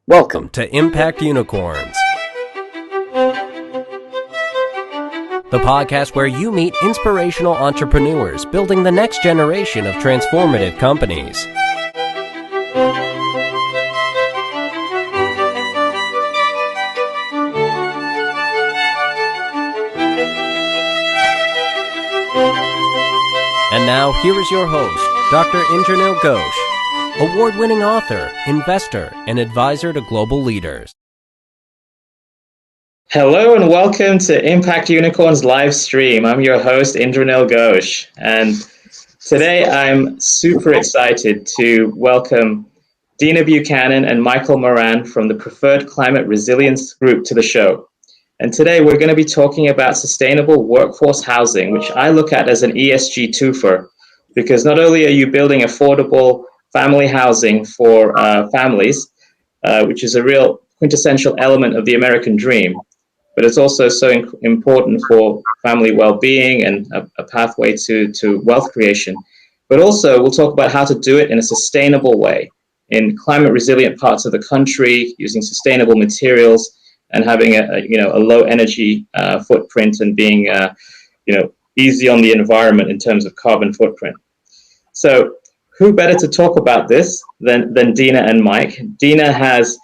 Welcome to Impact Unicorns, the podcast where you meet inspirational entrepreneurs building the next generation of transformative companies. And now, here is your host, Dr. Indranil Ghosh, award-winning author, investor, and advisor to global leaders. Hello and welcome to Impact Unicorns live stream. I'm your host, Indranil Ghosh, and today I'm super excited to welcome Dina Buchanan and Michael Moran from the Preferred Climate Resilience Group to the show. And today we're going to be talking about sustainable workforce housing, which I look at as an ESG two-fer, because not only are you building affordable family housing for families, which is a real quintessential element of the American dream, but it's also so important for family well-being and a pathway to wealth creation. But also we'll talk about how to do it in a sustainable way in climate resilient parts of the country, using sustainable materials, and having a low energy footprint and being easy on the environment in terms of carbon footprint. So who better to talk about this than Dina and Mike? Dina has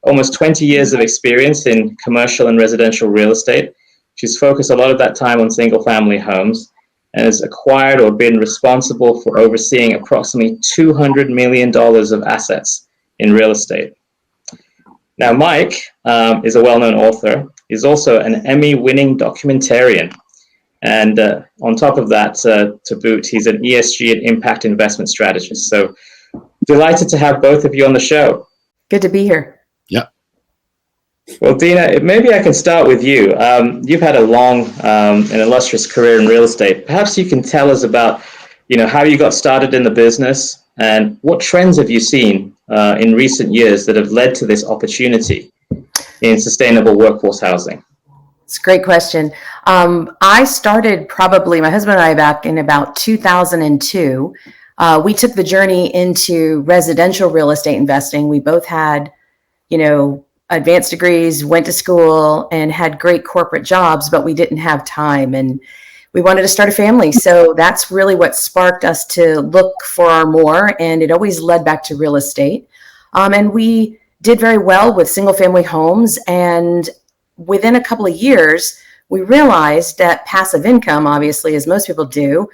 almost 20 years of experience in commercial and residential real estate. She's focused a lot of that time on single family homes and has acquired or been responsible for overseeing approximately $200 million of assets in real estate. Now, Mike is a well-known author. He's also an Emmy-winning documentarian. And on top of that, to boot, he's an ESG and impact investment strategist. So delighted to have both of you on the show. Good to be here. Yeah. Well, Dina, maybe I can start with you. You've had a long and illustrious career in real estate. Perhaps you can tell us about, how you got started in the business and what trends have you seen in recent years that have led to this opportunity in sustainable workforce housing? It's a great question. I started my husband and I, back in about 2002. We took the journey into residential real estate investing. We both had, advanced degrees, went to school, and had great corporate jobs, but we didn't have time. And we wanted to start a family. So that's really what sparked us to look for more. And it always led back to real estate. And we did very well with single family homes. And within a couple of years, we realized that passive income, obviously, as most people do,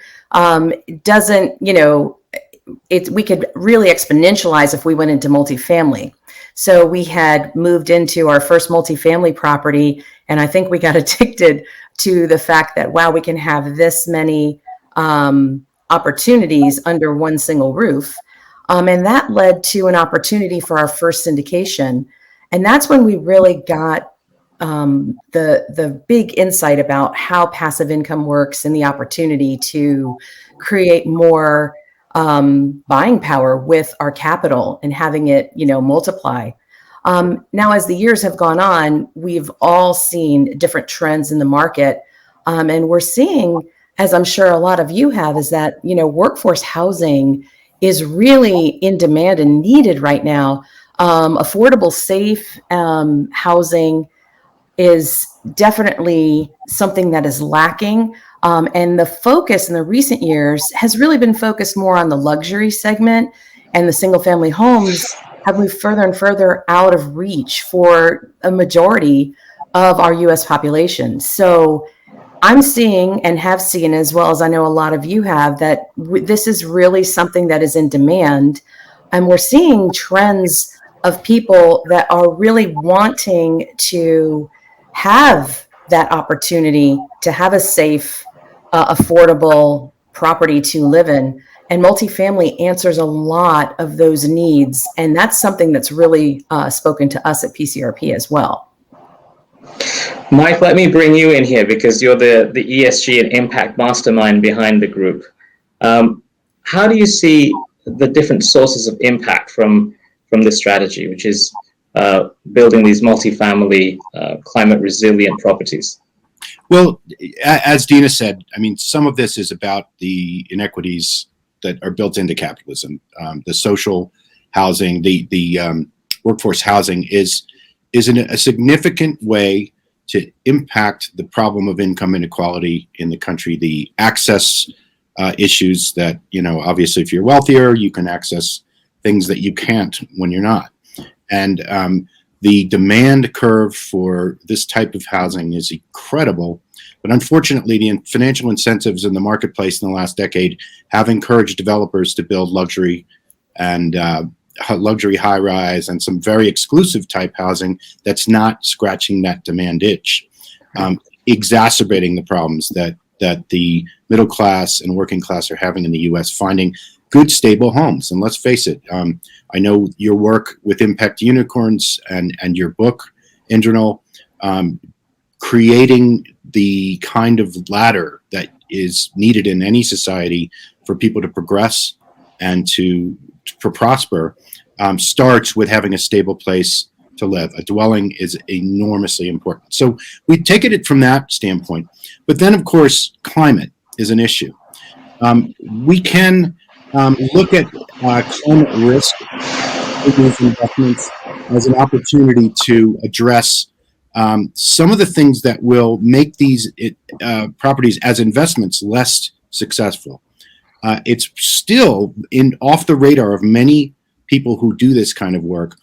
doesn't, we could really exponentialize if we went into multifamily. So we had moved into our first multifamily property, and I think we got addicted to the fact that, wow, we can have this many opportunities under one single roof. And that led to an opportunity for our first syndication. And that's when we really got the big insight about how passive income works and the opportunity to create more buying power with our capital and having it, multiply. Now, as the years have gone on, we've all seen different trends in the market. And we're seeing, as I'm sure a lot of you have, is that, workforce housing is really in demand and needed right now. Affordable, safe housing is definitely something that is lacking. And the focus in the recent years has really been focused more on the luxury segment, and the single family homes have moved further and further out of reach for a majority of our US population. So I'm seeing, and have seen, as well as I know a lot of you have, that this is really something that is in demand. And we're seeing trends of people that are really wanting to have that opportunity to have a safe, affordable property to live in. And multifamily answers a lot of those needs. And that's something that's really spoken to us at PCRP as well. Mike, let me bring you in here because you're the ESG and impact mastermind behind the group. How do you see the different sources of impact from this strategy, which is building these multifamily climate resilient properties? Well, as Dina said, some of this is about the inequities that are built into capitalism, the social housing, the workforce housing is a significant way to impact the problem of income inequality in the country, the access issues that, obviously if you're wealthier, you can access things that you can't when you're not. And the demand curve for this type of housing is incredible. But unfortunately, the financial incentives in the marketplace in the last decade have encouraged developers to build luxury and luxury high-rise and some very exclusive type housing that's not scratching that demand itch, exacerbating the problems that the middle class and working class are having in the U.S. finding good, stable homes. And let's face it, I know your work with Impact Unicorns and your book, Indranil, creating the kind of ladder that is needed in any society for people to progress and to prosper, starts with having a stable place to live. A dwelling is enormously important. So we take it from that standpoint. But then, of course, climate is an issue. We can look at climate risk in these investments as an opportunity to address some of the things that will make these properties as investments less successful. It's still off the radar of many people who do this kind of work.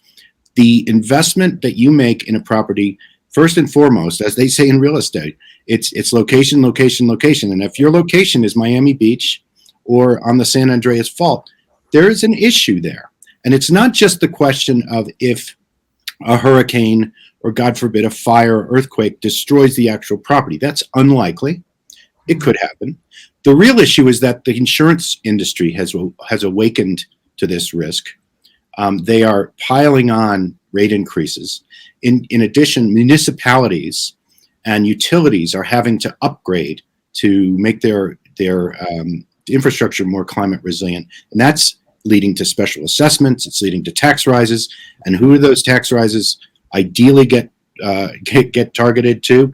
The investment that you make in a property, first and foremost, as they say in real estate, it's location, location, location. And if your location is Miami Beach or on the San Andreas Fault, there is an issue there. And it's not just the question of if a hurricane or, God forbid, a fire or earthquake destroys the actual property. That's unlikely. It could happen. The real issue is that the insurance industry has awakened to this risk. They are piling on rate increases. In addition, municipalities and utilities are having to upgrade to make their infrastructure more climate resilient. And that's leading to special assessments. It's leading to tax rises. And who are those tax rises ideally get targeted to?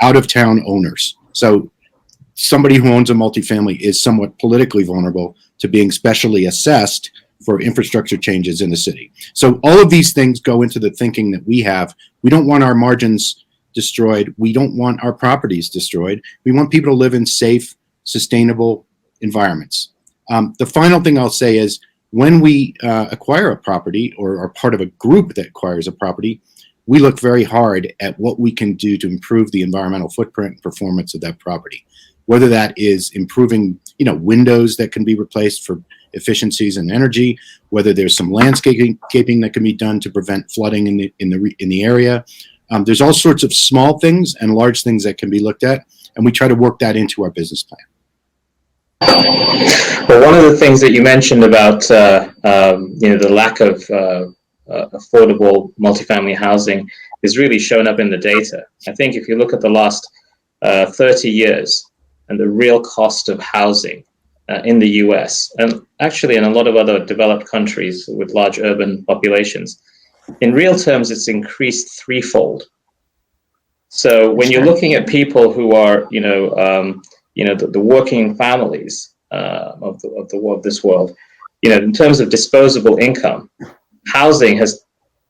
Out-of-town owners. So somebody who owns a multifamily is somewhat politically vulnerable to being specially assessed for infrastructure changes in the city. So all of these things go into the thinking that we have. We don't want our margins destroyed. We don't want our properties destroyed. We want people to live in safe, sustainable environments. The final thing I'll say is when we acquire a property or are part of a group that acquires a property, we look very hard at what we can do to improve the environmental footprint and performance of that property. Whether that is improving, windows that can be replaced for efficiencies and energy, whether there's some landscaping that can be done to prevent flooding in the area. There's all sorts of small things and large things that can be looked at, and we try to work that into our business plan. Well, one of the things that you mentioned about the lack of affordable multifamily housing is really shown up in the data. I think if you look at the last 30 years and the real cost of housing in the US, and actually in a lot of other developed countries with large urban populations, in real terms, it's increased threefold. So when you're looking at people who are, the working families of this world, in terms of disposable income, housing has,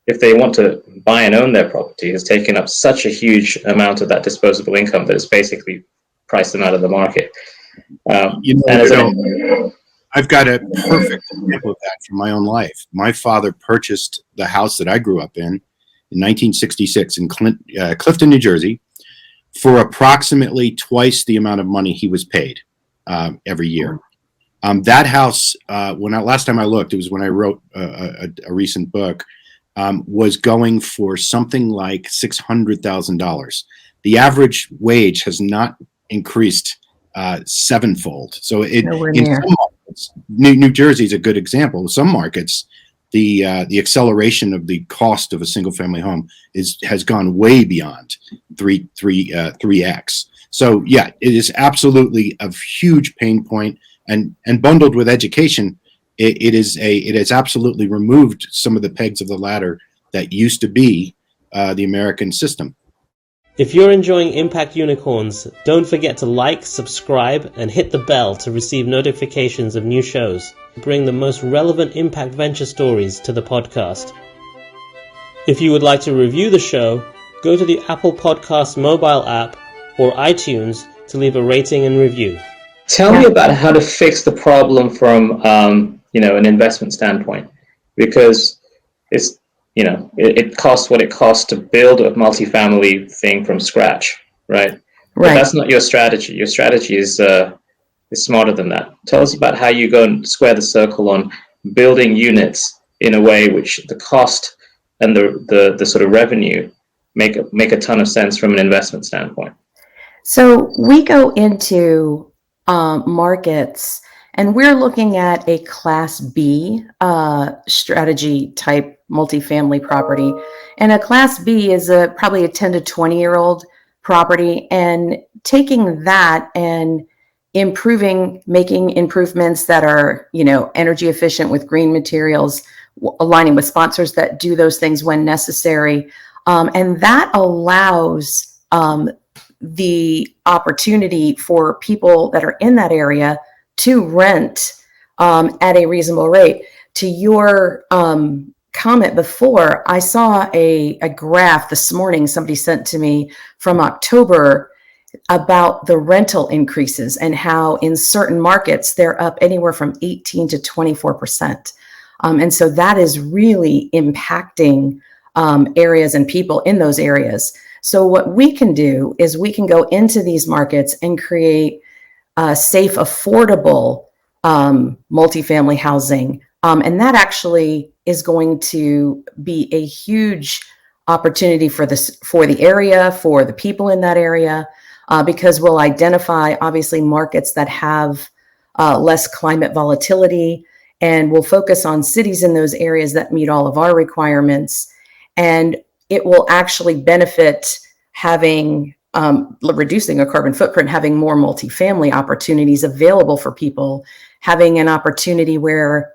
if they want to buy and own their property, has taken up such a huge amount of that disposable income that it's basically priced them out of the market. I've got a perfect example of that from my own life. My father purchased the house that I grew up in 1966 in Clifton, New Jersey, for approximately twice the amount of money he was paid every year. That house, last time I looked, it was when I wrote a recent book, was going for something like $600,000. The average wage has not increased sevenfold. So in some markets, New Jersey is a good example. Some markets, the acceleration of the cost of a single family home has gone way beyond 3x. So yeah, it is absolutely a huge pain point, and bundled with education, it has absolutely removed some of the pegs of the ladder that used to be the American system. If you're enjoying Impact Unicorns, don't forget to like, subscribe, and hit the bell to receive notifications of new shows. Bring the most relevant impact venture stories to the podcast. If you would like to review the show, go to the Apple Podcasts mobile app or iTunes to leave a rating and review. Tell me about how to fix the problem from an investment standpoint, because it's it costs what it costs to build a multifamily thing from scratch, right? But that's not your strategy. Your strategy is smarter than that. Tell us about how you go and square the circle on building units in a way which the cost and the sort of revenue make a ton of sense from an investment standpoint. So we go into markets and we're looking at a Class B strategy type multifamily property. And a Class B is probably a 10 to 20-year-old property, and taking that and making improvements that are, energy efficient with green materials, aligning with sponsors that do those things when necessary. And that allows the opportunity for people that are in that area to rent at a reasonable rate. To your comment before, I saw a graph this morning somebody sent to me from October about the rental increases and how in certain markets they're up anywhere from 18 to 24%. And so that is really impacting areas and people in those areas. So what we can do is we can go into these markets and create safe, affordable multifamily housing. And that actually is going to be a huge opportunity for the area, for the people in that area, because we'll identify obviously markets that have less climate volatility, and we'll focus on cities in those areas that meet all of our requirements. And it will actually benefit having reducing a carbon footprint, having more multifamily opportunities available for people, having an opportunity where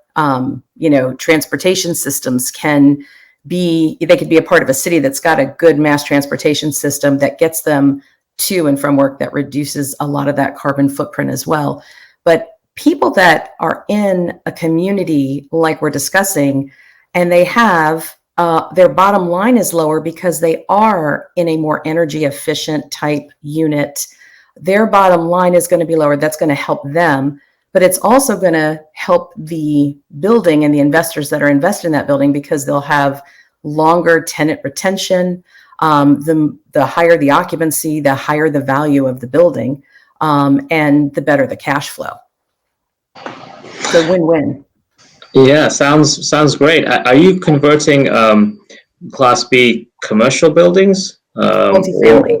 transportation systems could be a part of a city that's got a good mass transportation system that gets them to and from work, that reduces a lot of that carbon footprint as well. But people that are in a community like we're discussing, and they have their bottom line is lower because they are in a more energy efficient type unit, their bottom line is going to be lower. That's going to help them, but it's also going to help the building and the investors that are invested in that building, because they'll have longer tenant retention. The higher the occupancy, the higher the value of the building, and the better the cash flow. So win-win. Yeah, sounds great. Are you converting Class B commercial buildings Multifamily.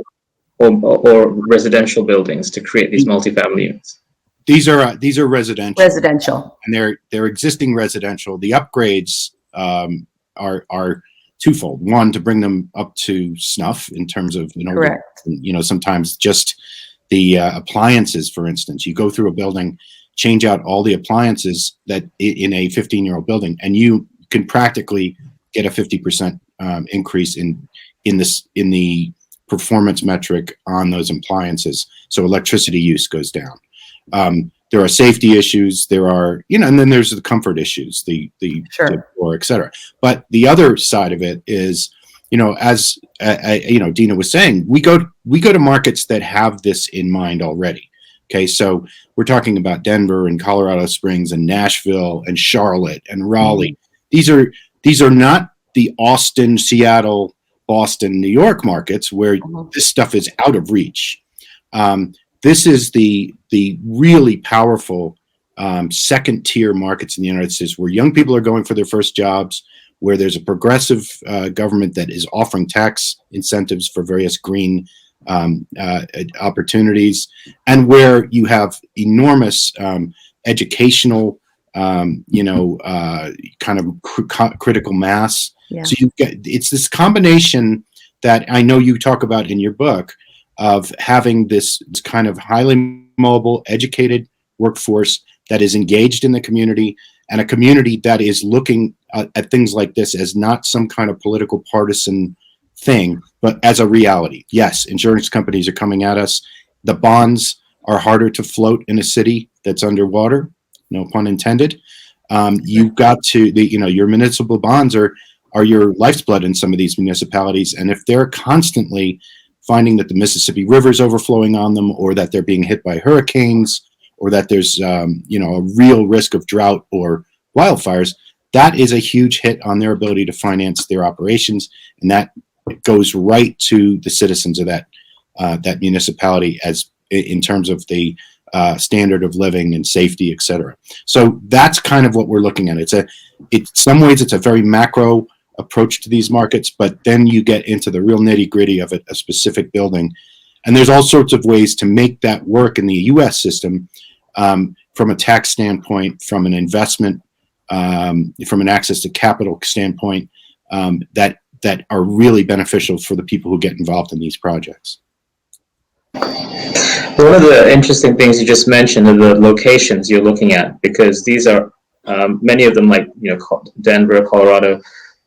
or residential buildings to create these multifamily units? These are residential. Residential. And they're existing residential. The upgrades are twofold. One, to bring them up to snuff in terms of Correct. Sometimes just the appliances, for instance. You go through a building, change out all the appliances that in a 15-year-old building, and you can practically get a 50% increase in the performance metric on those appliances. So electricity use goes down. There are safety issues. There are, and then there's the comfort issues, the or et cetera. But the other side of it is, as Dina was saying, we go to markets that have this in mind already. Okay, so we're talking about Denver and Colorado Springs and Nashville and Charlotte and Raleigh. Mm-hmm. These are not the Austin, Seattle, Boston, New York markets where this stuff is out of reach. This is the really powerful second tier markets in the United States where young people are going for their first jobs, where there's a progressive government that is offering tax incentives for various green opportunities, and where you have enormous educational, kind of critical mass. Yeah. So it's this combination that I know you talk about in your book of having this kind of highly mobile, educated workforce that is engaged in the community, and a community that is looking at things like this as not some kind of political partisan thing, but as a reality. Yes, insurance companies are coming at us. The bonds are harder to float in a city that's underwater, no pun intended. You've got to, your municipal bonds are are your life's blood in some of these municipalities. And if they're constantly finding that the Mississippi River is overflowing on them, or that they're being hit by hurricanes, or that there's a real risk of drought or wildfires, that is a huge hit on their ability to finance their operations, and that goes right to the citizens of that municipality as in terms of the standard of living and safety, et cetera. So that's kind of what we're looking at. In some ways, it's a very macro approach to these markets, but then you get into the real nitty-gritty of it, a specific building. And there's all sorts of ways to make that work in the U.S. system, from a tax standpoint, from an investment, from an access to capital standpoint, that are really beneficial for the people who get involved in these projects. One of the interesting things you just mentioned are the locations you're looking at, because these are many of them, like Denver, Colorado,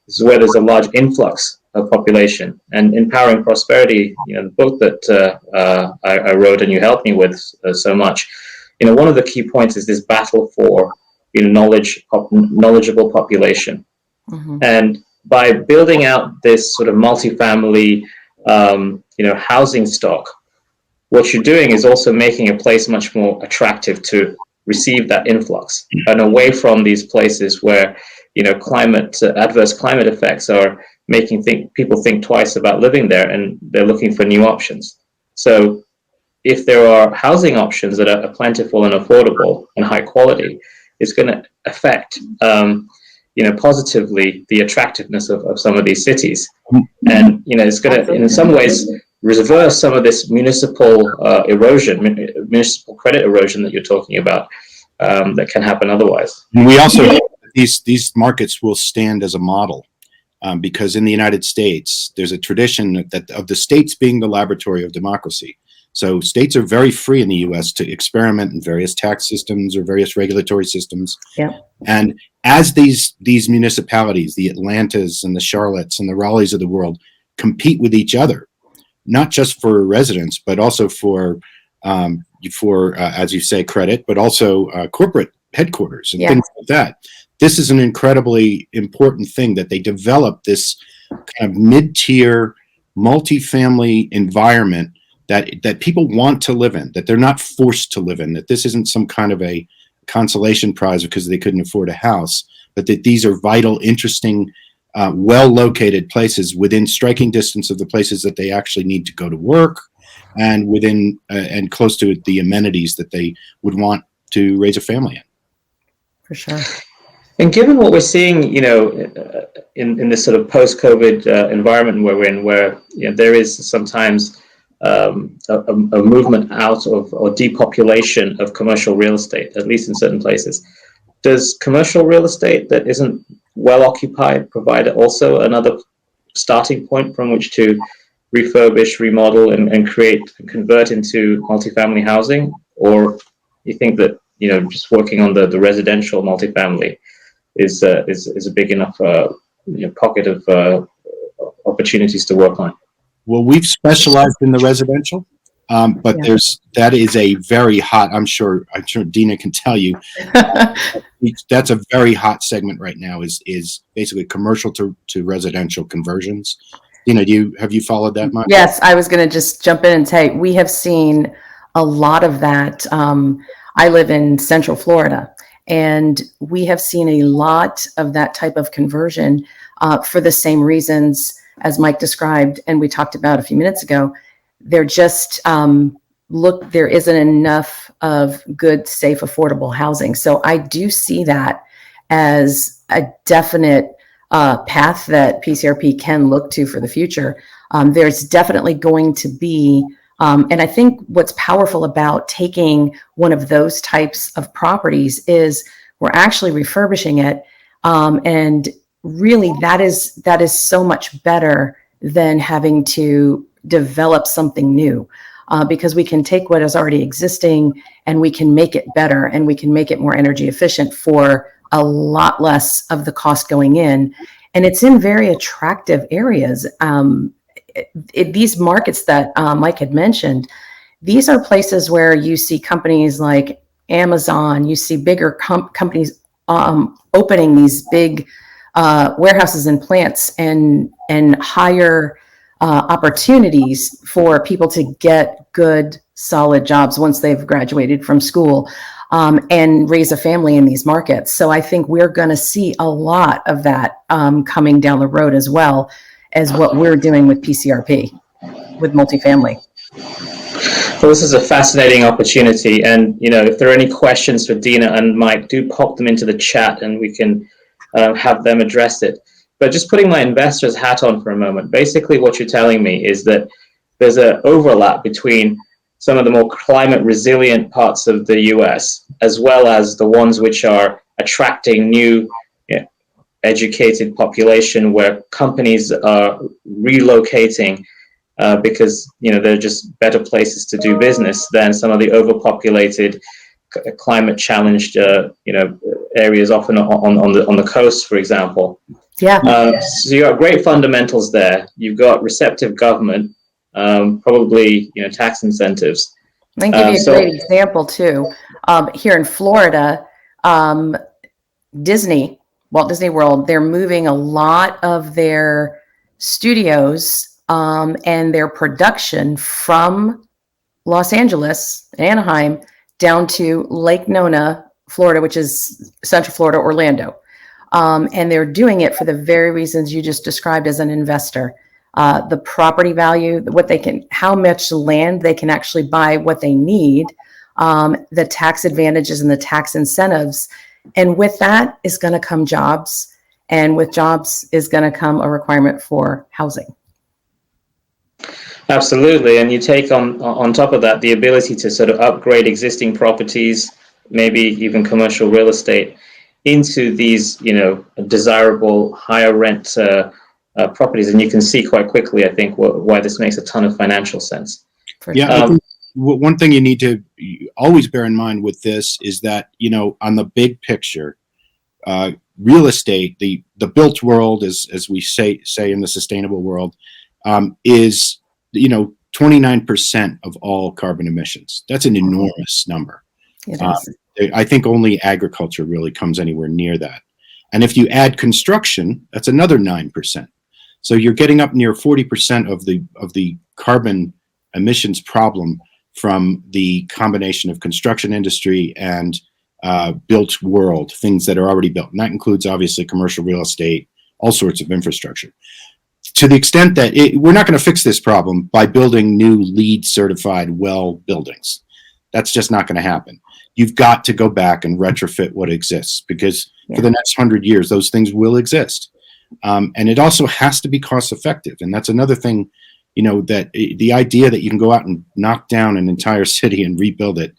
is where there's a large influx of population. And Empowering Prosperity, the book that I wrote and you helped me with so much, one of the key points is this battle for knowledgeable population. Mm-hmm. And by building out this sort of multifamily housing stock, what you're doing is also making a place much more attractive to receive that influx, and away from these places where adverse climate effects are making people think twice about living there, and they're looking for new options. So if there are housing options that are plentiful and affordable and high quality, it's going to affect positively the attractiveness of some of these cities. And it's going to, in some ways, reverse some of this municipal municipal credit erosion that you're talking about, that can happen otherwise. And we also hope that these markets will stand as a model, because in the United States, there's a tradition that of the states being the laboratory of democracy. So states are very free in the U.S. to experiment in various tax systems or various regulatory systems. Yeah. And as these municipalities, the Atlantas and the Charlottes and the Raleighs of the world, compete with each other, not just for residents, but also for as you say, credit, but also corporate headquarters and things like that. This is an incredibly important thing, that they develop this kind of mid-tier multifamily environment that people want to live in, that they're not forced to live in, that this isn't some kind of a consolation prize because they couldn't afford a house, but that these are vital, interesting, well-located places within striking distance of the places that they actually need to go to work, and within and close to the amenities that they would want to raise a family in. For sure. And given what we're seeing, in this sort of post-COVID environment we're in, where there is sometimes a movement out of or depopulation of commercial real estate, at least in certain places, does commercial real estate that isn't well occupied provide also another starting point from which to refurbish, remodel, and create and convert into multifamily housing? Or you think that just working on the residential multifamily is a big enough pocket of opportunities to work on? Well, we've specialized in the residential, but that is a very hot. I'm sure Dina can tell you. That's a very hot segment right now. Is basically commercial to residential conversions. Dina, have you followed that much? Yes, I was going to just jump in and say we have seen a lot of that. I live in Central Florida, and we have seen a lot of that type of conversion for the same reasons as Mike described, and we talked about a few minutes ago. They're just there isn't enough of good, safe, affordable housing. So I do see that as a definite path that PCRP can look to for the future. There's definitely going to be, and I think what's powerful about taking one of those types of properties is we're actually refurbishing it, and really that is so much better than having to develop something new, because we can take what is already existing and we can make it better, and we can make it more energy efficient for a lot less of the cost going in. And it's in very attractive areas. These markets that Mike had mentioned, these are places where you see companies like Amazon, you see bigger companies opening these big warehouses and plants and higher opportunities for people to get good, solid jobs once they've graduated from school, and raise a family in these markets. So I think we're going to see a lot of that coming down the road, as well as what we're doing with PCRP, with multifamily. Well, this is a fascinating opportunity. And, if there are any questions for Dina and Mike, do pop them into the chat and we can have them address it. But just putting my investor's hat on for a moment, basically what you're telling me is that there's an overlap between some of the more climate resilient parts of the US, as well as the ones which are attracting new educated population, where companies are relocating because they're just better places to do business than some of the overpopulated, climate challenged areas, often on the coast, for example. Yeah. So you got great fundamentals there. You've got receptive government, probably tax incentives. I can give you a great example too. Here in Florida, Walt Disney World, they're moving a lot of their studios and their production from Los Angeles, Anaheim, down to Lake Nona, Florida, which is Central Florida, Orlando. And they're doing it for the very reasons you just described as an investor. The property value, how much land they can actually buy what they need, the tax advantages and the tax incentives. And with that is going to come jobs. And with jobs is going to come a requirement for housing. Absolutely. And you take on top of that the ability to sort of upgrade existing properties, maybe even commercial real estate, into these, desirable higher rent properties. And you can see quite quickly, I think, why this makes a ton of financial sense. I think one thing you need to always bear in mind with this is that, on the big picture, real estate, the built world, as we say in the sustainable world, is 29% of all carbon emissions. That's an enormous number. It is. I think only agriculture really comes anywhere near that. And if you add construction, that's another 9%. So you're getting up near 40% of the carbon emissions problem from the combination of construction industry and built world, things that are already built. And that includes, obviously, commercial real estate, all sorts of infrastructure. To the extent that we're not going to fix this problem by building new LEED certified well buildings. That's just not going to happen. You've got to go back and retrofit what exists, because for the next 100 years, those things will exist. And it also has to be cost effective. And that's another thing, that the idea that you can go out and knock down an entire city and rebuild it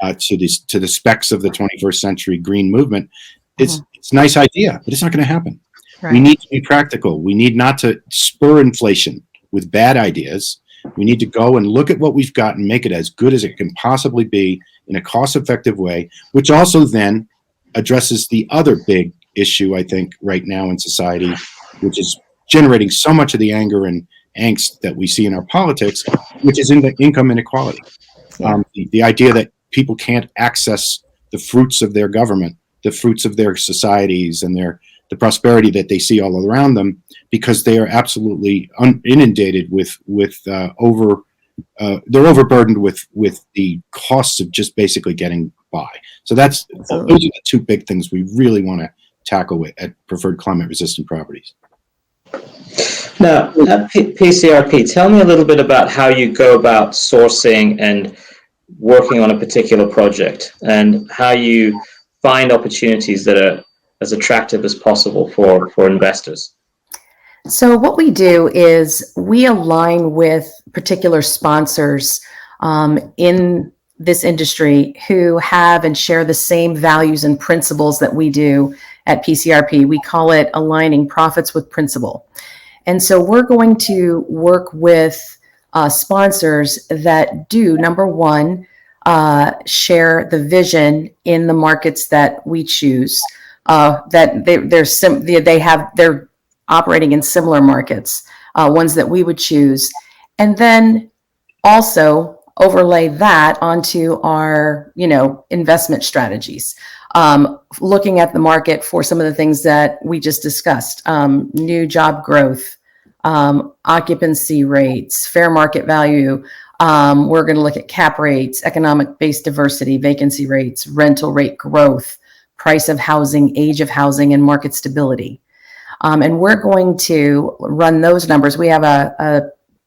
to the specs of the 21st century green movement, it's a nice idea, but it's not going to happen. Right. We need to be practical. We need not to spur inflation with bad ideas. We need to go and look at what we've got and make it as good as it can possibly be in a cost-effective way, which also then addresses the other big issue, I think, right now in society, which is generating so much of the anger and angst that we see in our politics, which is income inequality. The idea that people can't access the fruits of their government, the fruits of their societies, and the prosperity that they see all around them, because they are absolutely inundated they're overburdened with the costs of just basically getting by. So those are the two big things we really want to tackle at preferred climate resistant properties. Now, at PCRP, tell me a little bit about how you go about sourcing and working on a particular project, and how you find opportunities that are as attractive as possible for investors. So what we do is we align with particular sponsors in this industry who have and share the same values and principles that we do at PCRP. We call it aligning profits with principle. And so we're going to work with sponsors that do, number one, share the vision in the markets that we choose, that they're operating in similar markets, ones that we would choose. And then also overlay that onto our, investment strategies. Looking at the market for some of the things that we just discussed, new job growth, occupancy rates, fair market value. We're going to look at cap rates, economic-based diversity, vacancy rates, rental rate growth, price of housing, age of housing, and market stability. And we're going to run those numbers. We have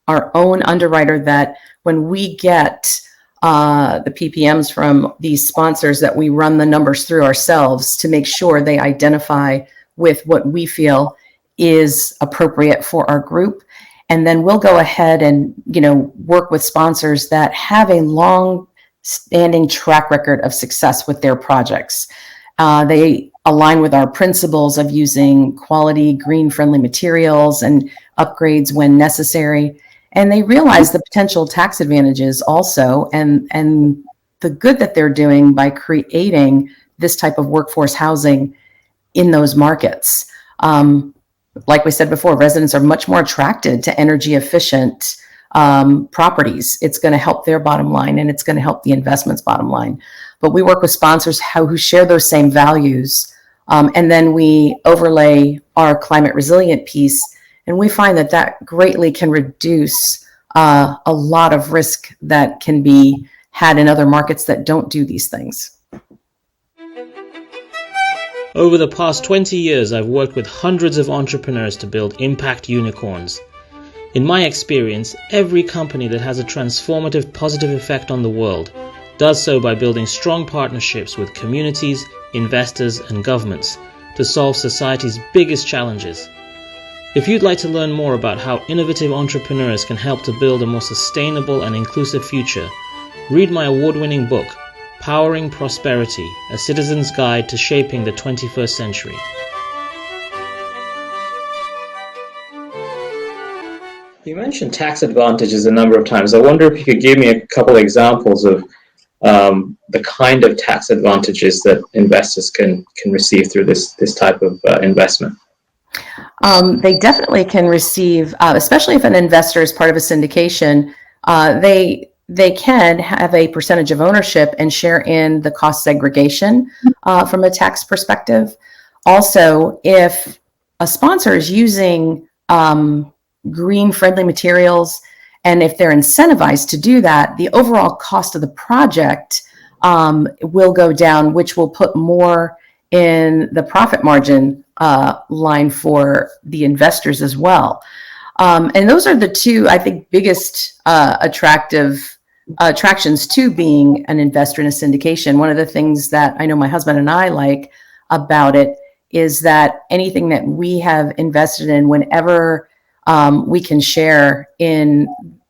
our own underwriter that when we get the PPMs from these sponsors, that we run the numbers through ourselves to make sure they identify with what we feel is appropriate for our group. And then we'll go ahead and, work with sponsors that have a long-standing track record of success with their projects. They align with our principles of using quality, green-friendly materials and upgrades when necessary. And they realize the potential tax advantages also, and the good that they're doing by creating this type of workforce housing in those markets. Like we said before, residents are much more attracted to energy efficient properties. It's going to help their bottom line, and it's going to help the investment's bottom line. But we work with sponsors who share those same values. And then we overlay our climate resilient piece, and we find that greatly can reduce a lot of risk that can be had in other markets that don't do these things. Over the past 20 years, I've worked with hundreds of entrepreneurs to build impact unicorns. In my experience, every company that has a transformative positive effect on the world does so by building strong partnerships with communities, investors, and governments to solve society's biggest challenges. If you'd like to learn more about how innovative entrepreneurs can help to build a more sustainable and inclusive future, read my award-winning book, Powering Prosperity, A Citizen's Guide to Shaping the 21st Century. You mentioned tax advantages a number of times. I wonder if you could give me a couple of examples of the kind of tax advantages that investors can receive through this type of investment. They definitely can receive, especially if an investor is part of a syndication, they can have a percentage of ownership and share in the cost segregation from a tax perspective. Also, if a sponsor is using green-friendly materials, and if they're incentivized to do that, the overall cost of the project will go down, which will put more in the profit margin line for the investors as well. And those are the two, I think, biggest attractions to being an investor in a syndication. One of the things that I know my husband and I like about it is that anything that we have invested in, whenever we can share in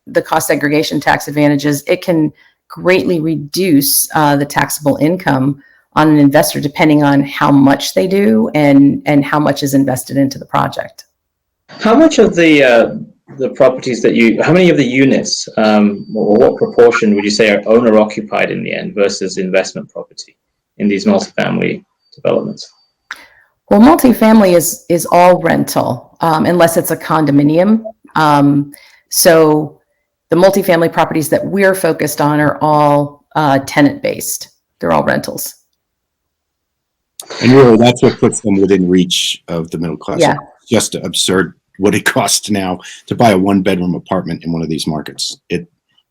the cost segregation tax advantages, it can greatly reduce the taxable income on an investor depending on how much they do and how much is invested into the project. How much of the properties how many of the units, or what proportion would you say are owner occupied in the end versus investment property in these multifamily developments? Well, multifamily is all rental, unless it's a condominium. So the multifamily properties that we're focused on are all tenant-based. They're all rentals. And really, that's what puts them within reach of the middle class. Yeah. It's just absurd what it costs now to buy a one-bedroom apartment in one of these markets.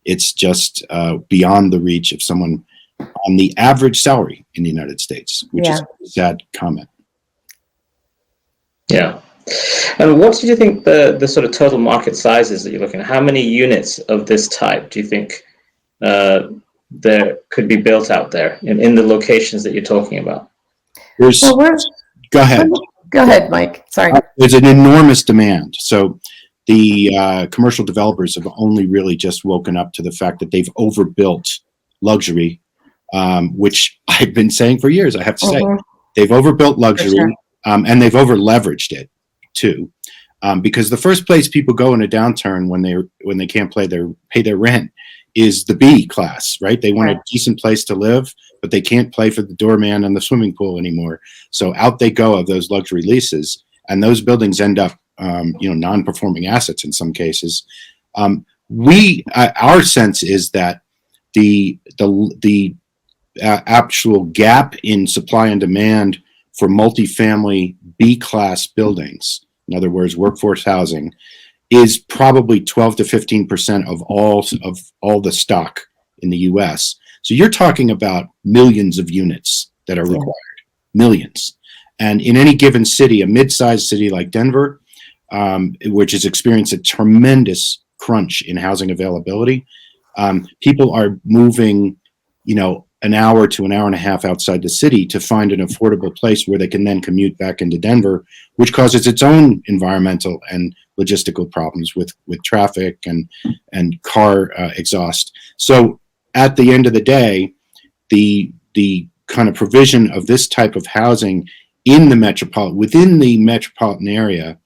It's just beyond the reach of someone on the average salary in the United States, which is a sad comment. Yeah. And what do you think the sort of total market size is that you're looking at? How many units of this type do you think there could be built out there in the locations that you're talking about? Go ahead. Go ahead, Mike. Sorry. There's an enormous demand. So the commercial developers have only really just woken up to the fact that they've overbuilt luxury, which I've been saying for years, I have to say. They've overbuilt luxury, and they've over-leveraged it too. Because the first place people go in a downturn when they can't pay their rent is the B class, right? They want a decent place to live, but they can't play for the doorman and the swimming pool anymore. So out they go of those luxury leases, and those buildings end up, non-performing assets in some cases. Our sense is that the actual gap in supply and demand for multifamily B-class buildings, in other words, workforce housing, is probably 12 to 15% of all the stock in the U.S. So you're talking about millions of units that are required, millions. And in any given city, a mid-sized city like Denver, which has experienced a tremendous crunch in housing availability, people are moving, an hour to an hour and a half outside the city to find an affordable place where they can then commute back into Denver, which causes its own environmental and logistical problems with traffic and car exhaust. So at the end of the day, the kind of provision of this type of housing within the metropolitan area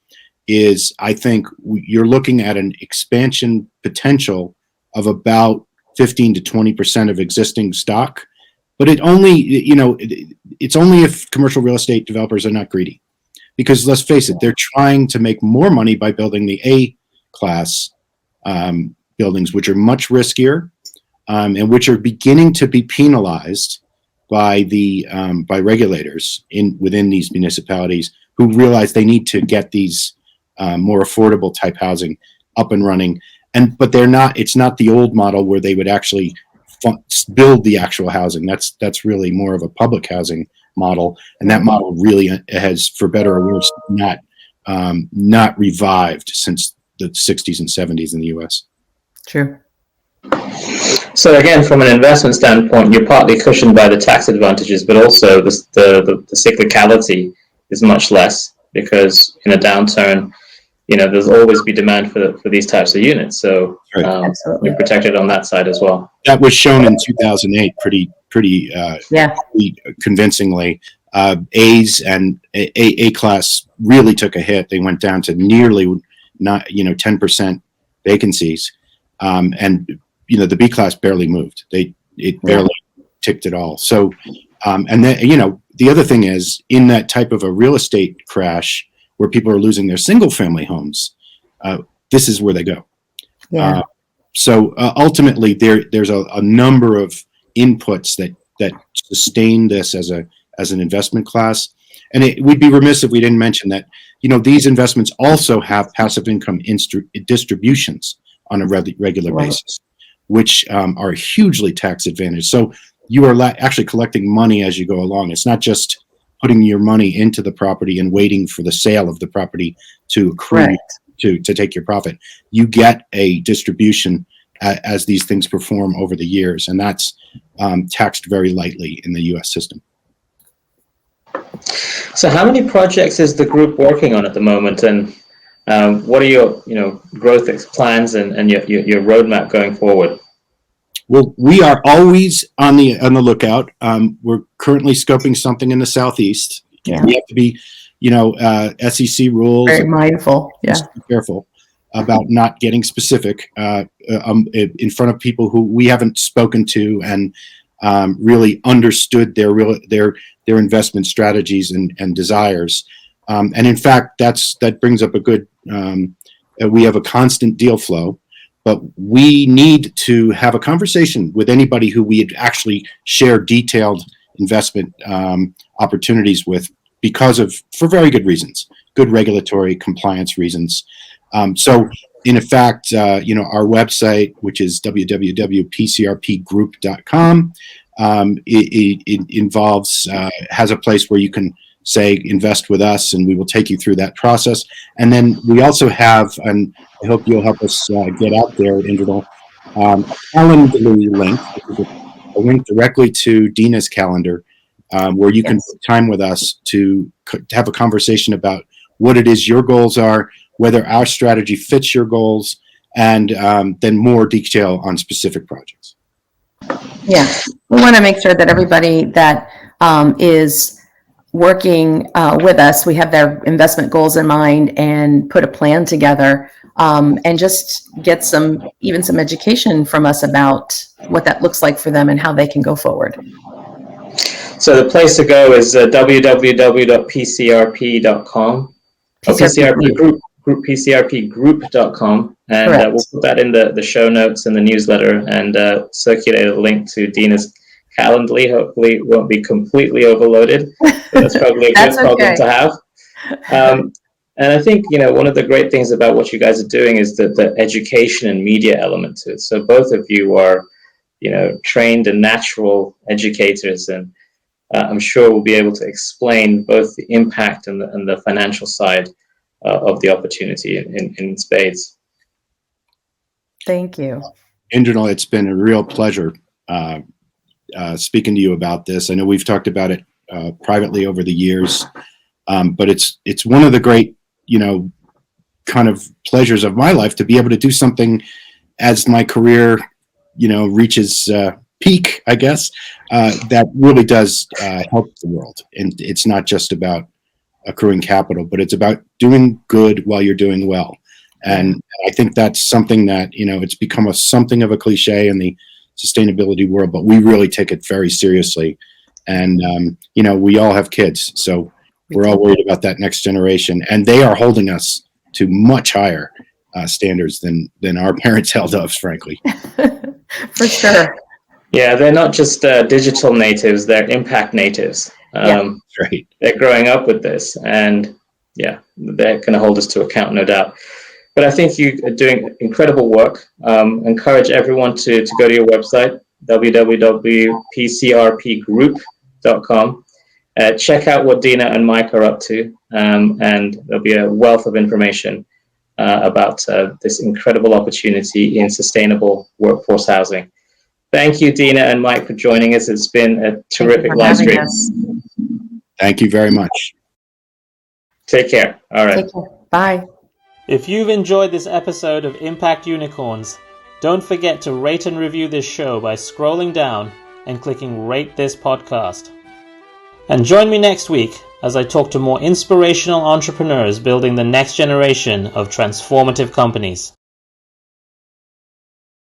is, I think, you're looking at an expansion potential of about 15 to 20% of existing stock. But it's only if commercial real estate developers are not greedy. Because let's face it, they're trying to make more money by building the A-class buildings, which are much riskier and which are beginning to be penalized by regulators within these municipalities who realize they need to get these more affordable type housing up and running. But they're not. It's not the old model where they would actually build the actual housing. That's really more of a public housing model, and that model really has, for better or worse, not revived since the 60s and 70s in the U.S. True. So again, from an investment standpoint, you're partly cushioned by the tax advantages, but also the cyclicality is much less, because in a downturn, there's always be demand for these types of units. So you're protected on that side as well. That was shown in 2008 pretty convincingly. A's and A class really took a hit. They went down to nearly 10% vacancies, and the B class barely moved. It barely ticked at all. So, and then the other thing is, in that type of a real estate crash where people are losing their single family homes, this is where they go. Yeah. So ultimately, there's a number of inputs that sustain this as an investment class, and we'd be remiss if we didn't mention that these investments also have passive income distributions on a regular basis, which are hugely tax advantaged. So you are actually collecting money as you go along. It's not just putting your money into the property and waiting for the sale of the property to accrue to take your profit. You get a distribution as these things perform over the years, and that's taxed very lightly in the U.S. system. So how many projects is the group working on at the moment, and what are your growth plans and your roadmap going forward? Well, we are always on the lookout. We're currently scoping something in the Southeast. Yeah. We have to be, SEC rules. Very mindful. Yeah. Be careful about not getting specific in front of people who we haven't spoken to and really understood their investment strategies and desires. And in fact, that brings up a good. We have a constant deal flow. But we need to have a conversation with anybody who we actually share detailed investment opportunities with, for very good reasons, good regulatory compliance reasons. So, in fact, our website, which is www.pcrpgroup.com, it has a place where you can say invest with us, and we will take you through that process. And then we also have, and I hope you'll help us get out there, Indranil, a Calendly link, which is a link directly to Dina's calendar, where you can put time with us to have a conversation about what it is your goals are, whether our strategy fits your goals, and then more detail on specific projects. Yeah, we want to make sure that everybody that is working with us, we have their investment goals in mind and put a plan together, and just get some education from us about what that looks like for them and how they can go forward. So the place to go is www.pcrp.com. PCRP PCRPgroup.com, and we'll put that in the show notes and the newsletter, and circulate a link to Dina's Calendly. Hopefully it won't be completely overloaded, but that's probably a good problem to have. And I think, one of the great things about what you guys are doing is the education and media element to it. So both of you are, trained and natural educators, and I'm sure we'll be able to explain both the impact and the financial side of the opportunity in spades. Thank you. Indranil, it's been a real pleasure speaking to you about this. I know we've talked about it privately over the years, but it's one of the great, kind of pleasures of my life to be able to do something as my career, reaches peak, I guess, that really does help the world. And it's not just about accruing capital, but it's about doing good while you're doing well. And I think that's something that, it's become something of a cliche in the sustainability world, but we really take it very seriously. And, we all have kids, so we're all worried about that next generation, and they are holding us to much higher standards than our parents held us, frankly. For sure. Yeah, they're not just digital natives, they're impact natives. Right. They're growing up with this, and they're going to hold us to account, no doubt. But I think you are doing incredible work. Encourage everyone to go to your website, www.pcrpgroup.com. Check out what Dina and Mike are up to, and there'll be a wealth of information about this incredible opportunity in sustainable workforce housing. Thank you, Dina and Mike, for joining us. It's been a terrific live stream. Thank you very much. Take care. All right. Take care. Bye. If you've enjoyed this episode of Impact Unicorns, don't forget to rate and review this show by scrolling down and clicking Rate This Podcast. And join me next week as I talk to more inspirational entrepreneurs building the next generation of transformative companies.